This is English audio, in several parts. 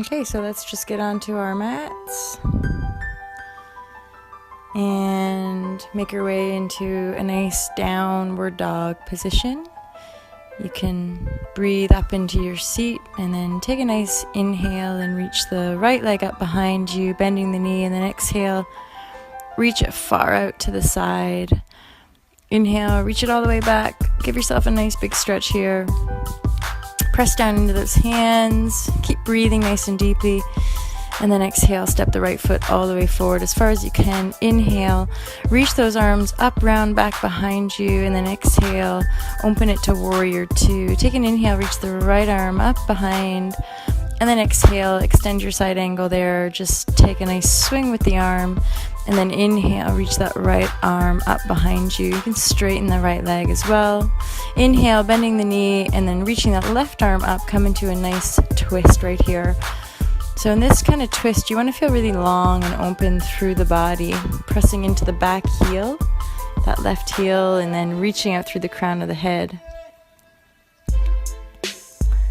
Okay, so let's just get onto our mats and make your way into a nice downward dog position. You can breathe up into your seat and then take a nice inhale and reach the right leg up behind you, bending the knee, and then exhale, reach it far out to the side. Inhale, reach it all the way back. Give yourself a nice big stretch here. Press down into those hands. Keep breathing nice and deeply. And then exhale, step the right foot all the way forward as far as you can. Inhale, reach those arms up, round, back behind you. And then exhale, open it to warrior two. Take an inhale, reach the right arm up behind. And then exhale, extend your side angle there. Just take a nice swing with the arm. And then inhale, reach that right arm up behind you. You can straighten the right leg as well. Inhale, bending the knee, and then reaching that left arm up, come into a nice twist right here. So in this kind of twist, you want to feel really long and open through the body, pressing into the back heel, that left heel, and then reaching out through the crown of the head.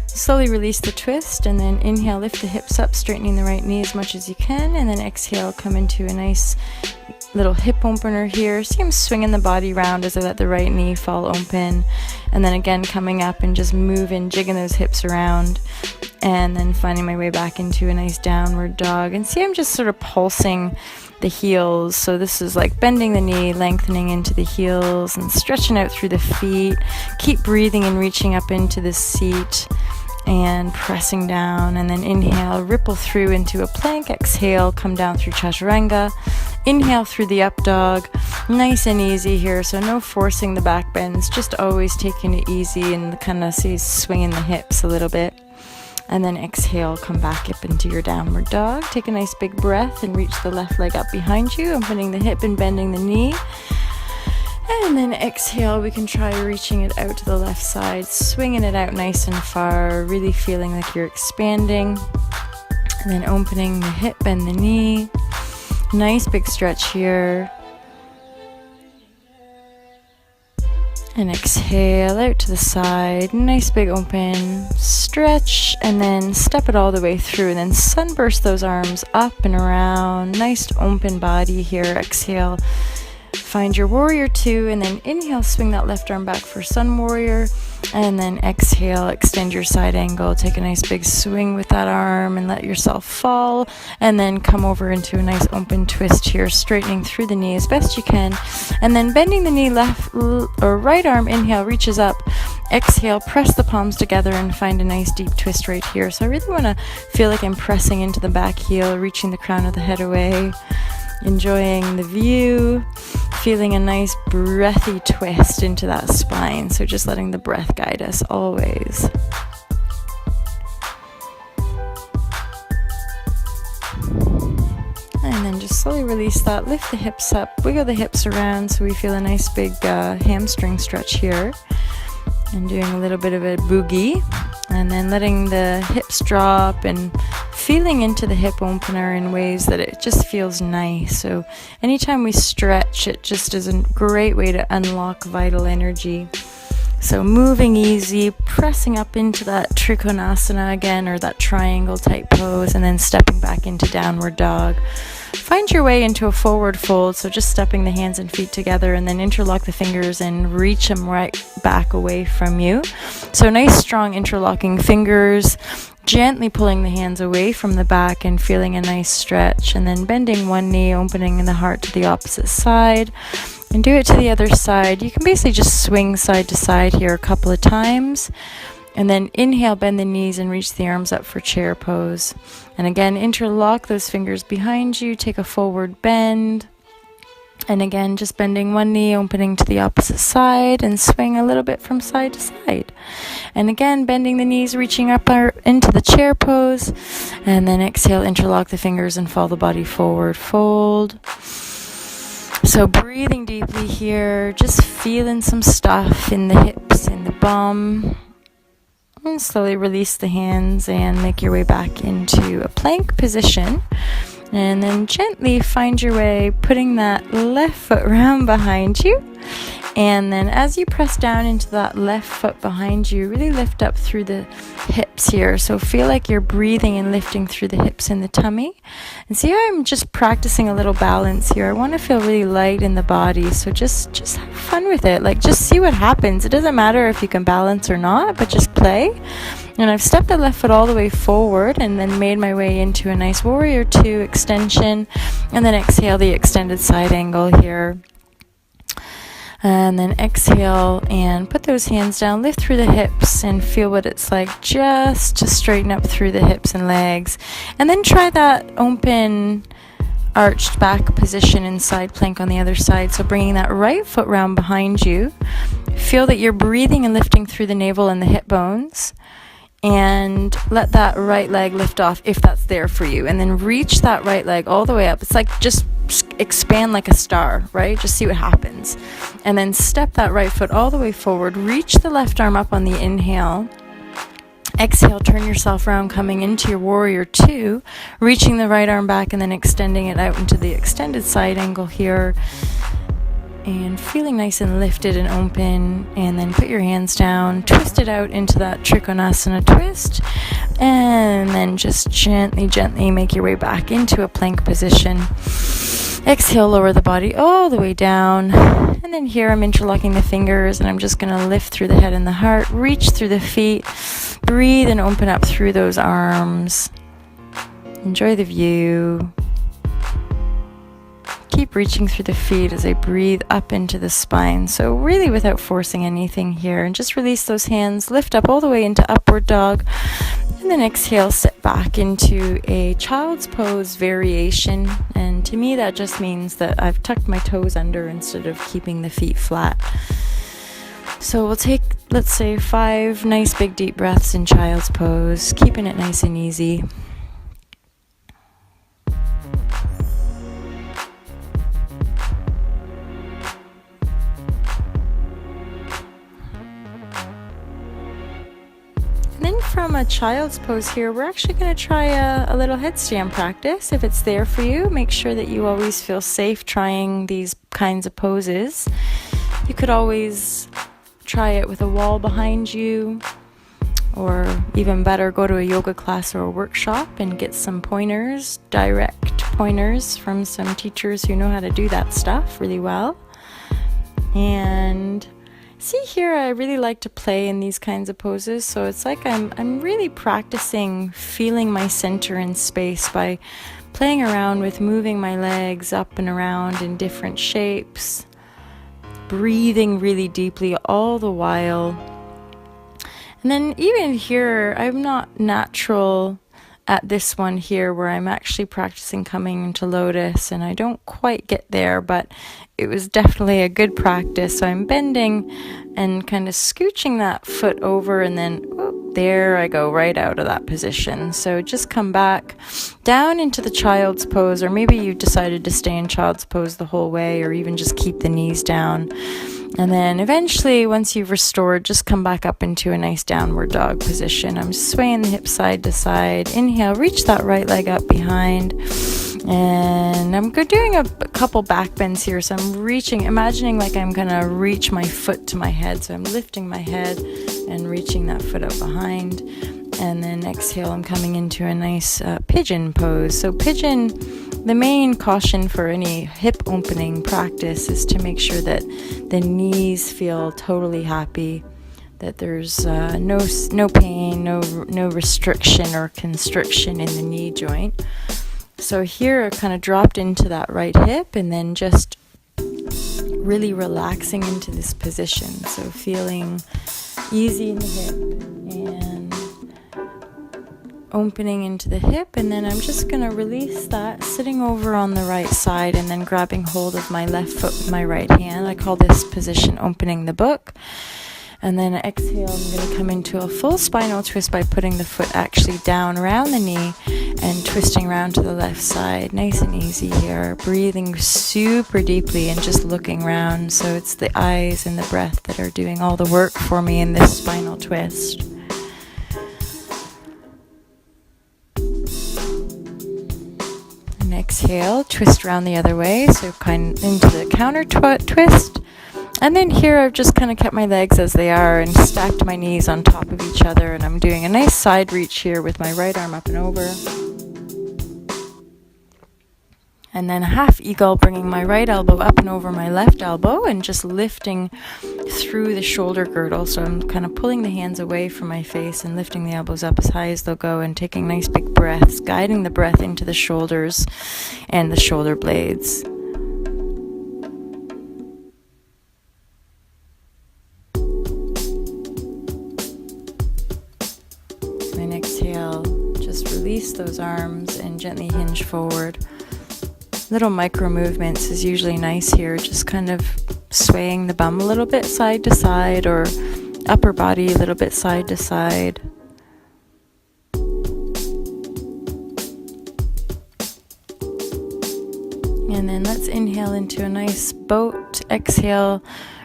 Slowly release the twist, and then inhale, lift the hips up, straightening the right knee as much as you can, and then exhale, come into a nice little hip opener here. See, I'm swinging the body around as I let the right knee fall open, and then again coming up and just moving, jigging those hips around, and then finding my way back into a nice downward dog. And see, I'm just sort of pulsing the heels. So this is like bending the knee, lengthening into the heels, and stretching out through the feet. Keep breathing and reaching up into the seat and pressing down, and then inhale, ripple through into a plank. Exhale, come down through chaturanga. Inhale through the up dog, nice and easy here, so no forcing the back bends, just always taking it easy and kind of swinging the hips a little bit. And then exhale, come back up into your downward dog. Take a nice big breath and reach the left leg up behind you, opening the hip and bending the knee. And then exhale, we can try reaching it out to the left side, swinging it out nice and far, really feeling like you're expanding. And then opening the hip, bend the knee. Nice big stretch here. And exhale out to the side, nice big open stretch, and then step it all the way through, and then sunburst those arms up and around. Nice open body here. Exhale, find your warrior two, and then inhale, swing that left arm back for sun warrior, and then exhale, extend your side angle, take a nice big swing with that arm and let yourself fall, and then come over into a nice open twist here, straightening through the knee as best you can, and then bending the knee, left or right arm, inhale, reaches up, exhale, press the palms together and find a nice deep twist right here. So I really want to feel like I'm pressing into the back heel, reaching the crown of the head away, enjoying the view, feeling a nice breathy twist into that spine. So just letting the breath guide us always. And then just slowly release that, lift the hips up, wiggle the hips around so we feel a nice big hamstring stretch here. And doing a little bit of a boogie, and then letting the hips drop and feeling into the hip opener in ways that it just feels nice. So anytime we stretch, it just is a great way to unlock vital energy. So moving easy, pressing up into that Trikonasana again, or that triangle type pose, and then stepping back into downward dog. Find your way into a forward fold, so just stepping the hands and feet together, and then interlock the fingers and reach them right back away from you. So nice strong interlocking fingers, gently pulling the hands away from the back and feeling a nice stretch, and then bending one knee, opening the heart to the opposite side, and do it to the other side. You can basically just swing side to side here a couple of times. And then inhale, bend the knees and reach the arms up for chair pose. And again, interlock those fingers behind you, take a forward bend. And again, just bending one knee, opening to the opposite side, and swing a little bit from side to side. And again, bending the knees, reaching up into the chair pose. And then exhale, interlock the fingers and fall the body forward, fold. So breathing deeply here, just feeling some stuff in the hips, in the bum. And slowly release the hands and make your way back into a plank position. And then gently find your way, putting that left foot round behind you. And then as you press down into that left foot behind you, really lift up through the hips here. So feel like you're breathing and lifting through the hips and the tummy. And see how I'm just practicing a little balance here. I want to feel really light in the body. So just have fun with it. Like, just see what happens. It doesn't matter if you can balance or not, but just play. And I've stepped the left foot all the way forward and then made my way into a nice warrior 2 extension. And then exhale the extended side angle here. And then exhale and put those hands down, lift through the hips and feel what it's like just to straighten up through the hips and legs. And then try that open arched back position in side plank on the other side. So bringing that right foot round behind you. Feel that you're breathing and lifting through the navel and the hip bones. And let that right leg lift off if that's there for you. And then reach that right leg all the way up. It's like just expand like a star, right? Just see what happens. And then step that right foot all the way forward. Reach the left arm up on the inhale. Exhale, turn yourself around, coming into your warrior 2. Reaching the right arm back and then extending it out into the extended side angle here. And feeling nice and lifted and open, and then put your hands down, twist it out into that Trikonasana twist, and then just gently make your way back into a plank position. Exhale, lower the body all the way down, and then here I'm interlocking the fingers and I'm just going to lift through the head and the heart, reach through the feet, breathe and open up through those arms. Enjoy the view. Keep reaching through the feet as I breathe up into the spine. So really without forcing anything here. And just release those hands, lift up all the way into upward dog. And then exhale, sit back into a child's pose variation. And to me that just means that I've tucked my toes under instead of keeping the feet flat. So we'll take, let's say, 5 nice big deep breaths in child's pose, keeping it nice and easy. From a child's pose here, we're actually going to try a little headstand practice. If it's there for you, make sure that you always feel safe trying these kinds of poses. You could always try it with a wall behind you, or even better, go to a yoga class or a workshop and get some pointers, direct pointers from some teachers who know how to do that stuff really well. And see here, I really like to play in these kinds of poses, so it's like I'm really practicing feeling my center in space by playing around with moving my legs up and around in different shapes, breathing really deeply all the while. And then even here, I'm not natural at this one here where I'm actually practicing coming into lotus, and I don't quite get there, but it was definitely a good practice. So I'm bending and kind of scooching that foot over, and then there I go right out of that position. So just come back down into the child's pose, or maybe you decided to stay in child's pose the whole way, or even just keep the knees down. And then eventually, once you've restored, just come back up into a nice downward dog position. I'm swaying the hips side to side. Inhale, reach that right leg up behind. And I'm doing a couple back bends here. So I'm reaching, imagining like I'm going to reach my foot to my head. So I'm lifting my head and reaching that foot up behind. And then exhale, I'm coming into a nice pigeon pose. So pigeon, the main caution for any hip opening practice is to make sure that the knees feel totally happy, that there's no pain, no restriction or constriction in the knee joint. So here I kind of dropped into that right hip and then just really relaxing into this position. So feeling easy in the hip and opening into the hip, and then I'm just going to release that, sitting over on the right side and then grabbing hold of my left foot with my right hand. I call this position opening the book. And then exhale, I'm going to come into a full spinal twist by putting the foot actually down around the knee and twisting around to the left side. Nice and easy here. Breathing super deeply and just looking around. So it's the eyes and the breath that are doing all the work for me in this spinal twist. And exhale, twist around the other way. So kind of into the counter twist. And then here I've just kind of kept my legs as they are and stacked my knees on top of each other, and I'm doing a nice side reach here with my right arm up and over. And then a half eagle, bringing my right elbow up and over my left elbow and just lifting through the shoulder girdle. So I'm kind of pulling the hands away from my face and lifting the elbows up as high as they'll go and taking nice big breaths, guiding the breath into the shoulders and the shoulder blades. And exhale, just release those arms and gently hinge forward. Little micro movements is usually nice here, just kind of swaying the bum a little bit side to side, or upper body a little bit side to side. And then let's inhale into a nice boat, exhale,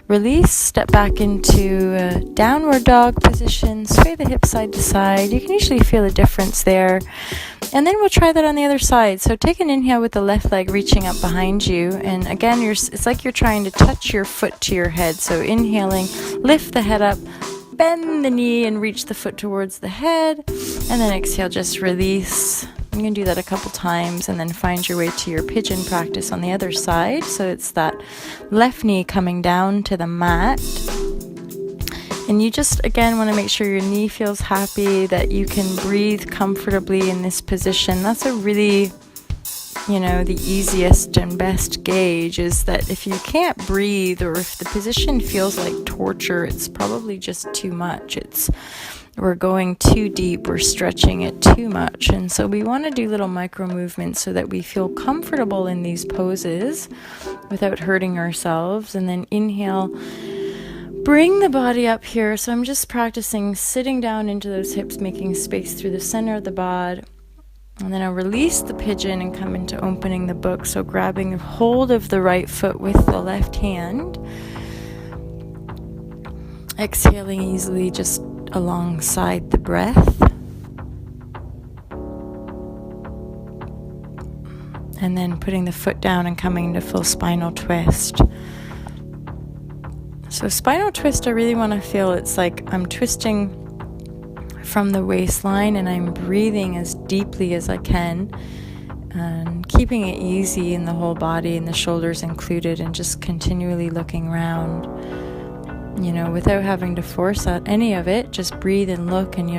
release, step back into a downward dog position, sway the hips side to side. You can usually feel a difference there. And then we'll try that on the other side. So take an inhale with the left leg reaching up behind you. And again, it's like you're trying to touch your foot to your head. So inhaling, lift the head up, bend the knee and reach the foot towards the head. And then exhale, just release. You can do that a couple times and then find your way to your pigeon practice on the other side. So it's that left knee coming down to the mat. And you just, again, want to make sure your knee feels happy, that you can breathe comfortably in this position. That's a really, the easiest and best gauge, is that if you can't breathe or if the position feels like torture, it's probably just too much. We're going too deep, we're stretching it too much. And so we want to do little micro movements so that we feel comfortable in these poses without hurting ourselves. And then inhale, bring the body up here. So I'm just practicing sitting down into those hips, making space through the center of the bod. And then I'll release the pigeon and come into opening the book. So grabbing hold of the right foot with the left hand. Exhaling easily just alongside the breath. And then putting the foot down and coming into full spinal twist. So spinal twist, I really want to feel it's like I'm twisting from the waistline and I'm breathing as deeply as I can and keeping it easy in the whole body and the shoulders included, and just continually looking around, without having to force out any of it. Just breathe and look, and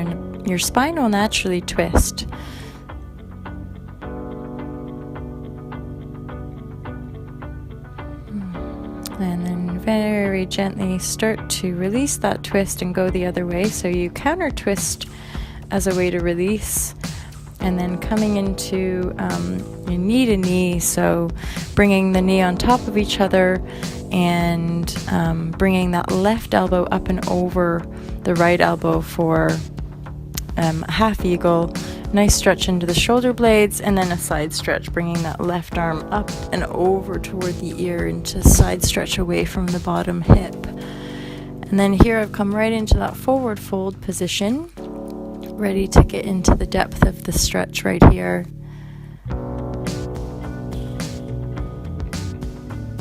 your spine will naturally twist. And then very gently start to release that twist and go the other way. So you counter twist as a way to release. And then coming into your knee to knee. So bringing the knee on top of each other and bringing that left elbow up and over the right elbow for half eagle. Nice stretch into the shoulder blades, and then a side stretch, bringing that left arm up and over toward the ear into side stretch away from the bottom hip. And then here I've come right into that forward fold position, ready to get into the depth of the stretch right here.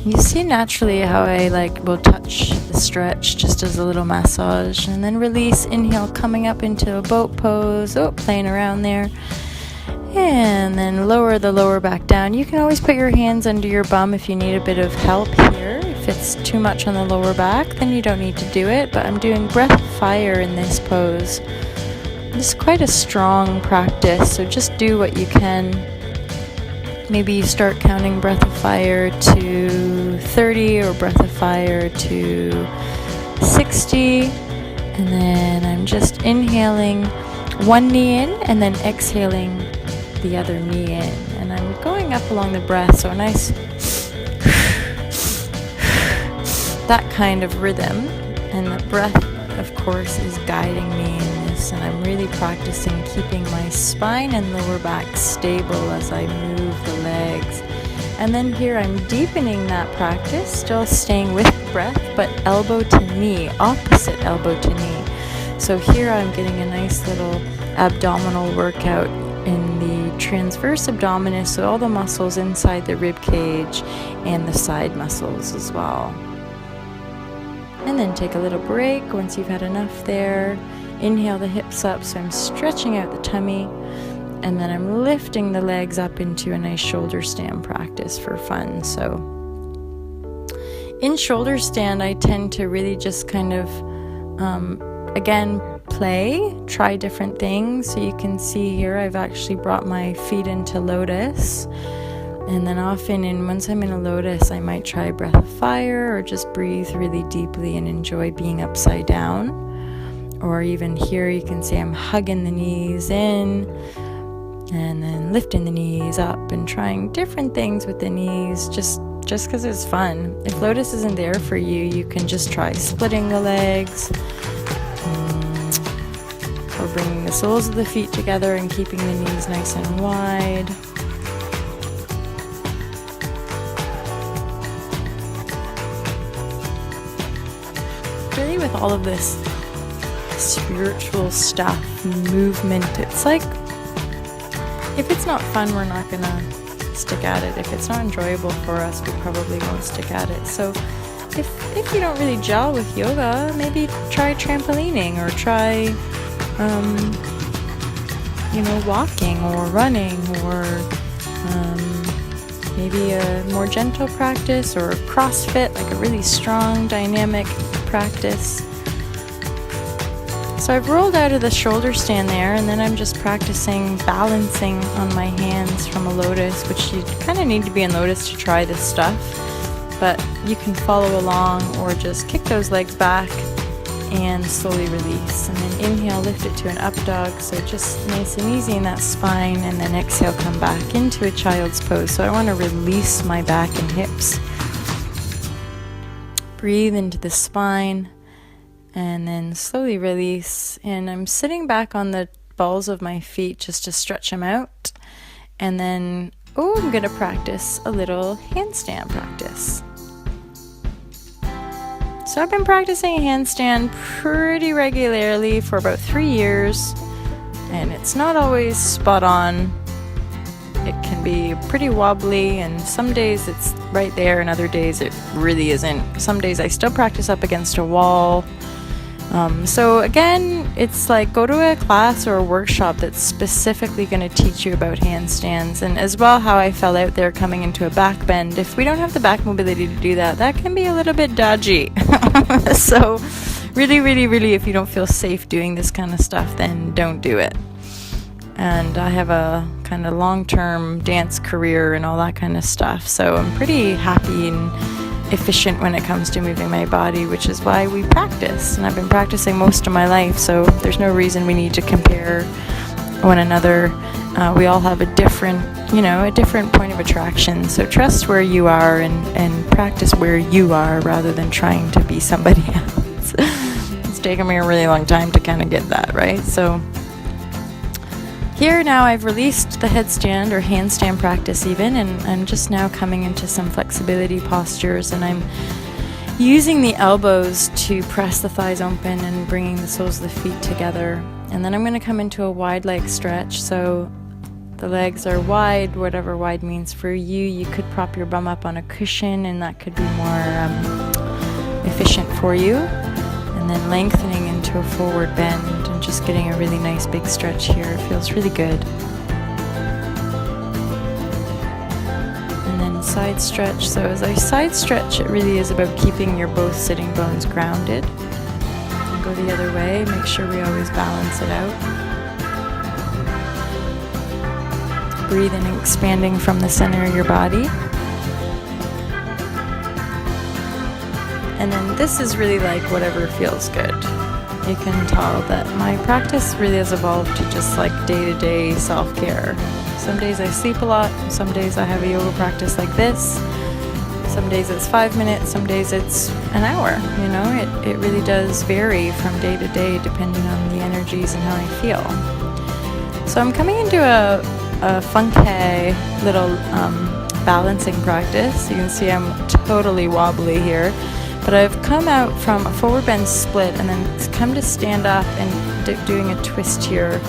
You see naturally how I will touch the stretch just as a little massage, and then release, inhale, coming up into a boat pose, playing around there, and then lower the lower back down. You can always put your hands under your bum if you need a bit of help here. If it's too much on the lower back, then you don't need to do it, but I'm doing breath of fire in this pose. It's quite a strong practice, so just do what you can. Maybe you start counting breath of fire to 30 or breath of fire to 60. And then I'm just inhaling one knee in and then exhaling the other knee in. And I'm going up along the breath, so a nice that kind of rhythm. And the breath, of course, is guiding me in this. And I'm really practicing keeping my spine and lower back stable as I move the legs. And then here I'm deepening that practice, still staying with the breath, but elbow to knee, opposite elbow to knee. So here I'm getting a nice little abdominal workout in the transverse abdominis, so all the muscles inside the rib cage and the side muscles as well. And then take a little break once you've had enough there. Inhale the hips up, so I'm stretching out the tummy. And then I'm lifting the legs up into a nice shoulder stand practice for fun. So in shoulder stand, I tend to really just kind of, again, try different things. So you can see here, I've actually brought my feet into lotus. And then often once I'm in a lotus, I might try breath of fire or just breathe really deeply and enjoy being upside down. Or even here, you can see I'm hugging the knees in and then lifting the knees up and trying different things with the knees just because it's fun. If lotus isn't there for you, you can just try splitting the legs or bringing the soles of the feet together and keeping the knees nice and wide. Really, with all of this spiritual stuff, movement, it's like, if it's not fun, we're not gonna stick at it. If it's not enjoyable for us, we probably won't stick at it. So if you don't really gel with yoga, maybe try trampolining or try walking or running, or maybe a more gentle practice, or CrossFit, like a really strong dynamic practice. So I've rolled out of the shoulder stand there, and then I'm just practicing balancing on my hands from a lotus, which you kind of need to be in lotus to try this stuff, but you can follow along or just kick those legs back and slowly release. And then inhale, lift it to an up dog, so just nice and easy in that spine, and then exhale, come back into a child's pose. So I want to release my back and hips. Breathe into the spine. And then slowly release. And I'm sitting back on the balls of my feet just to stretch them out. And then, I'm going to practice a little handstand practice. So I've been practicing a handstand pretty regularly for about 3 years. And it's not always spot on. It can be pretty wobbly, and some days it's right there, and other days it really isn't. Some days I still practice up against a wall. So again, it's like, go to a class or a workshop that's specifically going to teach you about handstands, and as well how I fell out there coming into a back bend. If we don't have the back mobility to do that, that can be a little bit dodgy. So really, if you don't feel safe doing this kind of stuff, then don't do it. And I have a kind of long-term dance career and all that kind of stuff, so I'm pretty happy and efficient when it comes to moving my body, which is why we practice, and I've been practicing most of my life, so there's no reason we need to compare one another. We all have a different point of attraction, so trust where you are and practice where you are rather than trying to be somebody else. It's taken me a really long time to kind of get that, right? So here now I've released the headstand or handstand practice even, and I'm just now coming into some flexibility postures, and I'm using the elbows to press the thighs open and bringing the soles of the feet together. And then I'm going to come into a wide leg stretch, so the legs are wide, whatever wide means for you. You could prop your bum up on a cushion, and that could be more efficient for you. And then lengthening into a forward bend and just getting a really nice big stretch here. It feels really good. And then side stretch. So as I side stretch, it really is about keeping your both sitting bones grounded. And go the other way. Make sure we always balance it out. Breathing and expanding from the center of your body. And then this is really like whatever feels good. You can tell that my practice really has evolved to just like day-to-day self-care. Some days I sleep a lot, some days I have a yoga practice like this, some days it's 5 minutes, some days it's an hour, it really does vary from day to day depending on the energies and how I feel. So I'm coming into a funky little balancing practice. You can see I'm totally wobbly here. But I've come out from a forward bend split and then come to stand up and doing a twist here,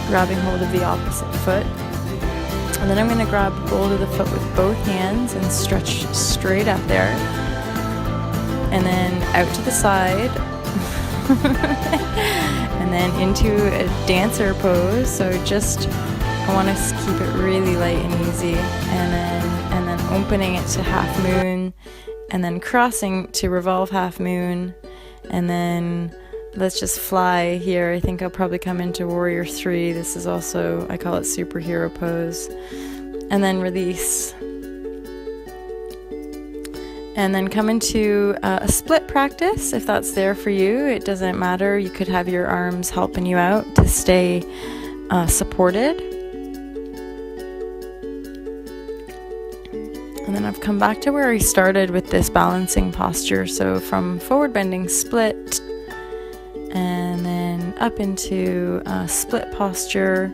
grabbing hold of the opposite foot. And then I'm going to grab hold of the foot with both hands and stretch straight up there. and then out to the side, and then into a dancer pose. So just, I want to keep it really light and easy, and then opening it to half moon, and then crossing to revolve half moon, and then let's just fly here. I think I'll probably come into warrior 3. This is also, I call it superhero pose, and then release. And then come into a split practice if that's there for you. It doesn't matter. You could have your arms helping you out to stay supported. And then I've come back to where I started with this balancing posture. So from forward bending split, and then up into split posture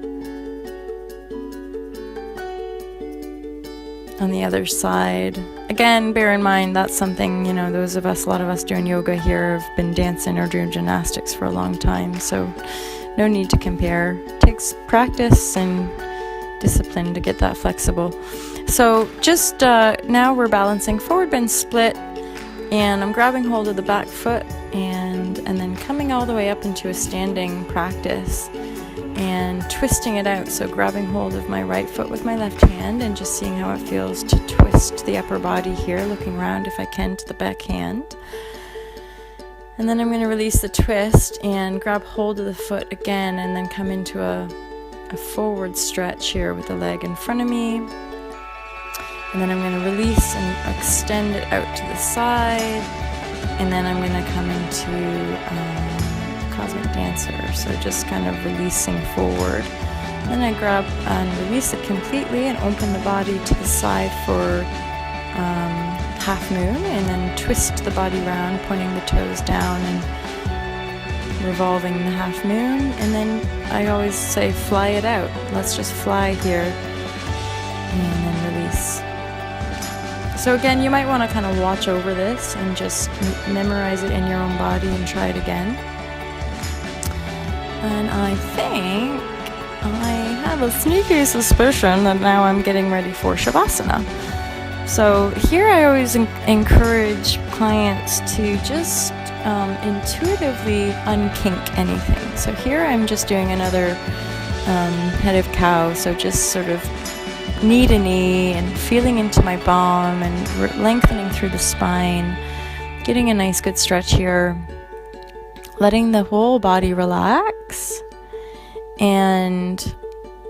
on the other side. Again, bear in mind that's something, a lot of us doing yoga here have been dancing or doing gymnastics for a long time, so no need to compare. It takes practice and discipline to get that flexible. So just now we're balancing forward bend split, and I'm grabbing hold of the back foot and then coming all the way up into a standing practice and twisting it out. So grabbing hold of my right foot with my left hand and just seeing how it feels to twist the upper body here, looking around if I can to the back hand. And then I'm going to release the twist and grab hold of the foot again, and then come into a forward stretch here with the leg in front of me. And then I'm going to release and extend it out to the side, and then I'm going to come into Cosmic Dancer, so just kind of releasing forward. Then I grab and release it completely and open the body to the side for half moon, and then twist the body round, pointing the toes down and revolving the half moon. And then I always say fly it out. Let's just fly here, and then release. So again, you might want to kind of watch over this and just memorize it in your own body and try it again. And I think I have a sneaky suspicion that now I'm getting ready for Shavasana. So here I always encourage clients to just intuitively unkink anything. So here I'm just doing another head of cow, so just sort of knee to knee and feeling into my bum and lengthening through the spine, getting a nice good stretch here. Letting the whole body relax and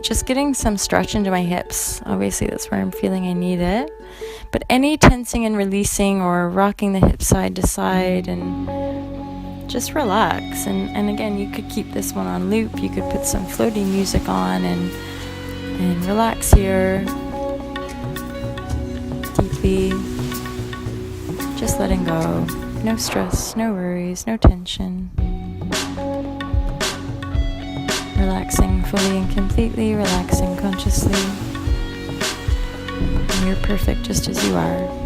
just getting some stretch into my hips. Obviously that's where I'm feeling I need it. But any tensing and releasing or rocking the hips side to side, and just relax. And again, you could keep this one on loop. You could put some floating music on and relax here deeply. Just letting go. No stress, no worries, no tension. Relaxing fully and completely, relaxing consciously. And you're perfect just as you are.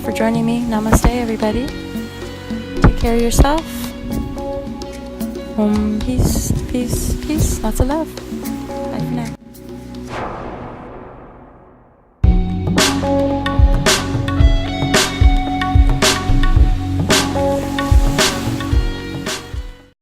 For joining me. Namaste, everybody. Take care of yourself. Peace, peace, peace. Lots of love. Bye for now.